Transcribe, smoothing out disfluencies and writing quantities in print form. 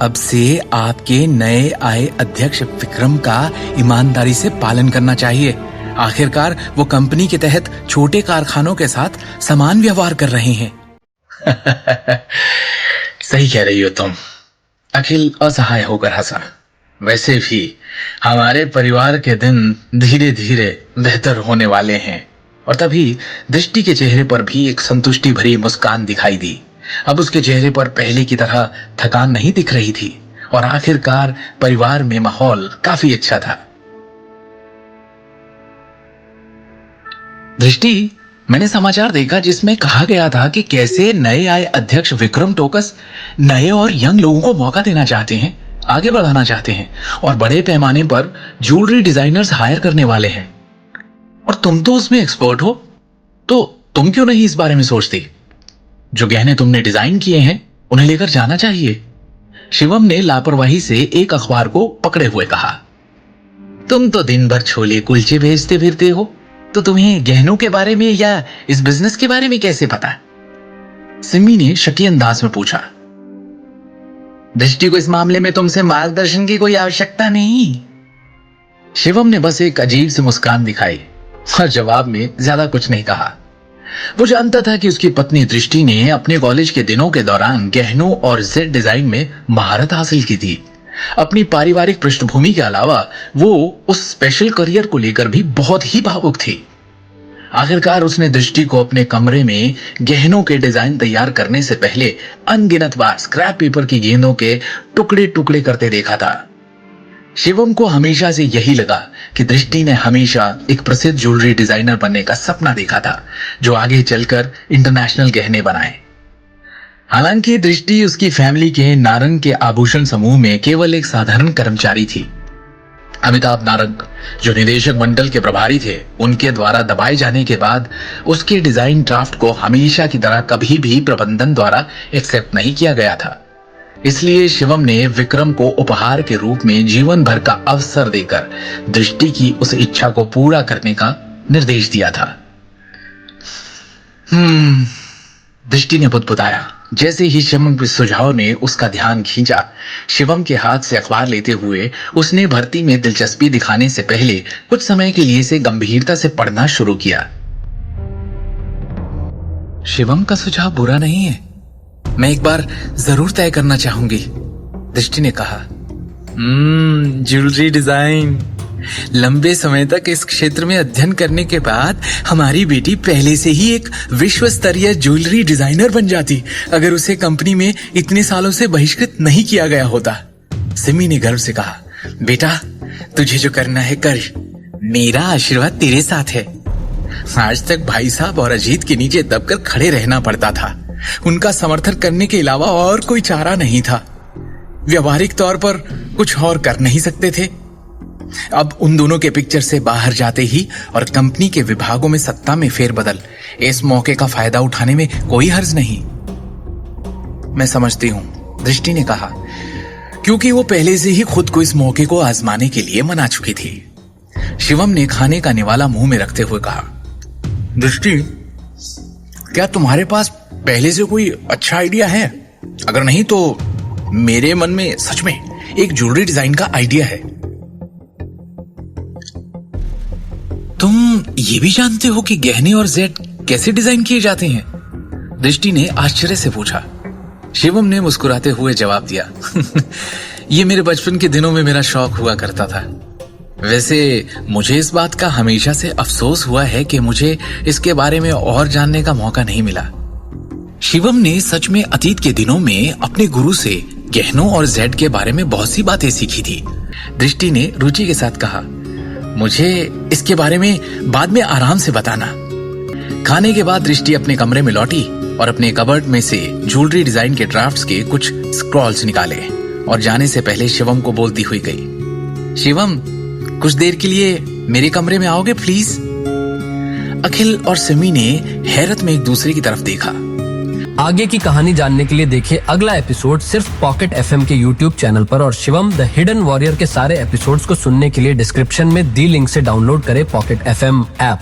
अब से आपके नए आए अध्यक्ष विक्रम का ईमानदारी से पालन करना चाहिए। आखिरकार वो कंपनी के तहत छोटे कारखानों के साथ समान व्यवहार कर रहे हैं। सही कह रही हो तुम। अखिल असहाय होकर हंसा। वैसे भी हमारे परिवार के दिन धीरे धीरे बेहतर होने वाले हैं। और तभी दृष्टि के चेहरे पर भी एक संतुष्टि भरी मुस्कान दिखाई दी। अब उसके चेहरे पर पहले की तरह थकान नहीं दिख रही थी और आखिरकार परिवार में माहौल काफी अच्छा था। दृष्टि, मैंने समाचार देखा जिसमें कहा गया था कि कैसे नए आए अध्यक्ष विक्रम टोकस नए और यंग लोगों को मौका देना चाहते हैं, आगे बढ़ाना चाहते हैं और बड़े पैमाने पर ज्वेलरी डिजाइनर्स हायर करने वाले हैं। और तुम तो उसमें एक्सपर्ट हो, तो तुम क्यों नहीं इस बारे में सोचती? जो गहने तुमने डिजाइन किए हैं उन्हें लेकर जाना चाहिए। शिवम ने लापरवाही से एक अखबार को पकड़े हुए कहा। तुम तो दिन भर छोले कुलचे भेजते फिरते हो, तो तुम्हें गहनों के बारे में या इस बिजनेस के बारे में कैसे पता? सिमी ने शकी अंदाज में पूछा। दृष्टि को इस मामले में तुमसे मार्गदर्शन की कोई आवश्यकता नहीं। शिवम ने बस एक अजीब सी मुस्कान दिखाई और जवाब में ज्यादा कुछ नहीं कहा। वो जानता था कि उसकी पत्नी दृष्टि ने अपने कॉलेज के दिनों के दौरान गहनों और जेड डिजाइन में महारत हासिल की थी। अपनी पारिवारिक पृष्ठभूमि के अलावा वो उस स्पेशल करियर को लेकर भी बहुत ही भावुक थी। आखिरकार उसने दृष्टि को अपने कमरे में गहनों के डिजाइन तैयार करने से पहले अनगिनत बार स्क्रैप पेपर की गेंदों के टुकड़े टुकड़े करते देखा था। शिवम को हमेशा से यही लगा कि दृष्टि ने हमेशा एक प्रसिद्ध ज्वेलरी डिजाइनर बनने का सपना देखा था, जो आगे चलकर इंटरनेशनल गहने बनाए। हालांकि दृष्टि उसकी फैमिली के नारंग के आभूषण समूह में केवल एक साधारण कर्मचारी थी। अमिताभ नारंग, जो निदेशक मंडल के प्रभारी थे, उनके द्वारा दबाए जाने के बाद उसके डिजाइन ड्राफ्ट को हमेशा की तरह कभी भी प्रबंधन द्वारा एक्सेप्ट नहीं किया गया था। इसलिए शिवम ने विक्रम को उपहार के रूप में जीवन भर का अवसर देकर दृष्टि की उस इच्छा को पूरा करने का निर्देश दिया था। दृष्टि ने बुदबुदाया। जैसे ही शिवम के सुझाव ने उसका ध्यान खींचा, शिवम के हाथ से अखबार लेते हुए उसने भर्ती में दिलचस्पी दिखाने से पहले कुछ समय के लिए इसे गंभीरता से पढ़ना शुरू किया। शिवम का सुझाव बुरा नहीं है, मैं एक बार जरूर तय करना चाहूंगी, दृष्टि ने कहा। Jewellery design. लंबे समय तक इस क्षेत्र में अध्ययन करने के बाद हमारी बेटी पहले से ही एक विश्व स्तरीय ज्वेलरी डिजाइनर बन जाती, अगर उसे कंपनी में इतने सालों से बहिष्कृत नहीं किया गया होता। सिमी ने गर्व से कहा, बेटा तुझे जो करना है कर, मेरा आशीर्वाद तेरे साथ है। आज तक भाई साहब और अजीत के नीचे दबकर खड़े रहना पड़ता था। उनका समर्थन करने के अलावा और कोई चारा नहीं था। व्यवहारिक तौर पर कुछ और कर नहीं सकते थे। अब उन दोनों के पिक्चर से बाहर जाते ही और कंपनी के विभागों में सत्ता में फेरबदल, इस मौके का फायदा उठाने में कोई हर्ज नहीं। मैं समझती हूं, दृष्टि ने कहा, क्योंकि वो पहले से ही खुद को इस मौके को आजमाने के लिए मना चुकी थी। शिवम ने खाने का निवाला मुंह में रखते हुए कहा, दृष्टि, क्या तुम्हारे पास पहले से कोई अच्छा आइडिया है? अगर नहीं तो मेरे मन में सच में एक ज्वेलरी डिजाइन का आइडिया है। तुम ये भी जानते हो कि गहने और जेड कैसे डिजाइन किए जाते हैं? दृष्टि ने आश्चर्य से पूछा। शिवम ने मुस्कुराते हुए जवाब दिया, ये मेरे बचपन के दिनों में मेरा शौक हुआ करता था। वैसे मुझे इस बात का हमेशा से अफसोस हुआ है कि मुझे इसके बारे में और जानने का मौका नहीं मिला। शिवम ने सच में अतीत के दिनों में अपने गुरु से गहनों और जेड के बारे में बहुत सी बातें सीखी थी। दृष्टि ने रुचि के साथ कहा, मुझे इसके बारे में बाद में आराम से बताना। खाने के बाद दृष्टि अपने कमरे में लौटी और अपने कबर्ड में से ज्वेलरी डिजाइन के ड्राफ्ट्स के कुछ स्क्रॉल्स निकाले और जाने से पहले शिवम को बोलती हुई गई, शिवम कुछ देर के लिए मेरे कमरे में आओगे प्लीज? अखिल और सिमी ने हैरत में एक दूसरे की तरफ देखा। आगे की कहानी जानने के लिए देखिए अगला एपिसोड सिर्फ पॉकेट एफएम के यूट्यूब चैनल पर और शिवम द हिडन वॉरियर के सारे एपिसोड्स को सुनने के लिए डिस्क्रिप्शन में दी लिंक से डाउनलोड करें पॉकेट एफएम ऐप।